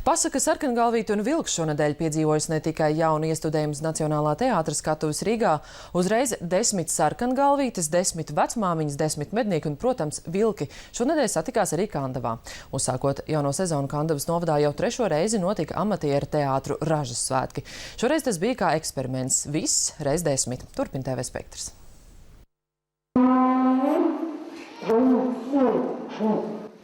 Pasaka Sarkangalvīte un Vilks šonedēļ piedzīvojas ne tikai jaunu iestudējumus Nacionālā teātra skatuves Rīgā, uzreiz 10 sarkangalvītes, 10 vecmāmiņas, 10 mednieki un, protams, vilki. Šonedēļ satikās arī Kandavā. Uzsākot jauno sezonu Kandavas novadā jau 3. reizi notika amatieru teātru Ražas svētki. Šoreiz tas bija kā eksperiments. Viss reiz 10. Turpin TV Spektrs.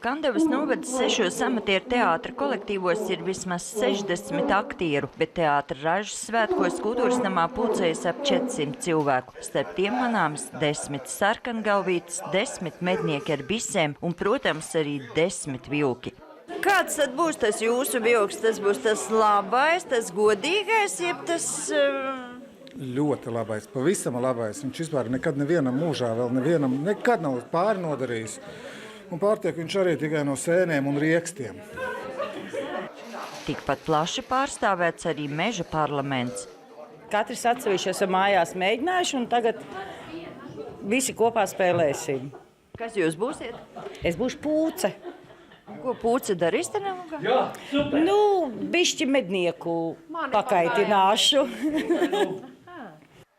Kandavas novadas 6 amatieru teātra kolektīvos ir vismaz 60 aktieru, bet teātra Ražas svētkos kultūras namā pulcējas ap 400 cilvēku. Starp tiem manāms 10 sarkangalvītes, 10 mednieki ar bisēm un, protams, arī 10 vilki. Kāds tad būs tas jūsu vilks? Tas būs tas labais, tas godīgais, jeb tas... Ļoti labais, pavisam labais. Viņš vispār nekad nevienam mūžā vēl nevienam nekad nav pāri nodarījis. Un pārtiek viņš arī tikai no sēnēm un riekstiem. Tikpat plaši pārstāvēts arī meža parlaments. Katrs atsevišķi esam mājās mēģinājuši, un tagad visi kopā spēlēsim. Kas jūs būsiet? Es būšu pūce. Ko pūce darīs te nav? Bišķi mednieku pakaitināšu.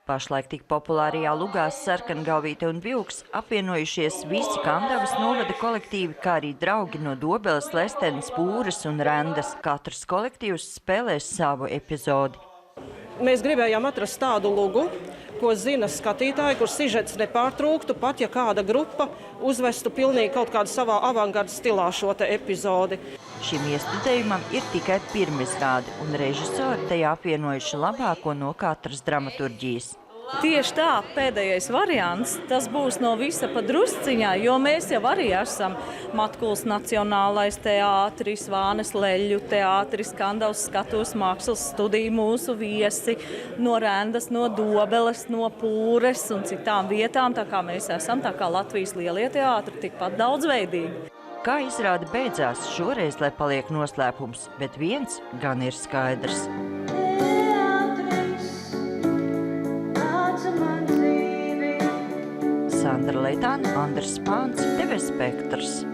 Pašlaik tik populārajā lugās Sarkangalvīte un Vilks apvienojušies visi Kandavas novada kolektīvi, kā arī draugi no Dobeles, Lestenes, Pūras un Rendas. Katrs kolektīvs spēlēs savu epizodi. Mēs gribējām atrast tādu lugu, ko zina skatītāji, kur sižets nepārtrūktu, pat ja kāda grupa uzvestu pilnīgi kaut kādu savā avangarda stilā šo te epizodi. Šim iestudējumam ir tikai pirmizrāde, un režisori tajā apvienojuši labāko no katras dramaturģijas. Tieši tā, pēdējais variants, tas būs no visa pa drusciņā, jo mēs jau arī esam Matkuls Nacionālais teātris, Vānes Leļu teātris, Kandavas skatuves mākslas studija, mūsu viesi no Rendas, no Dobeles, no Pūres un citām vietām, tā kā mēs esam, tā kā Latvijas lielie teātri, tikpat daudzveidīgi. Kā izrāde beidzās, šoreiz, lai paliek noslēpums, bet viens gan ir skaidrs. Sandra Leitāna, Andris Spāns, TV Spektrs.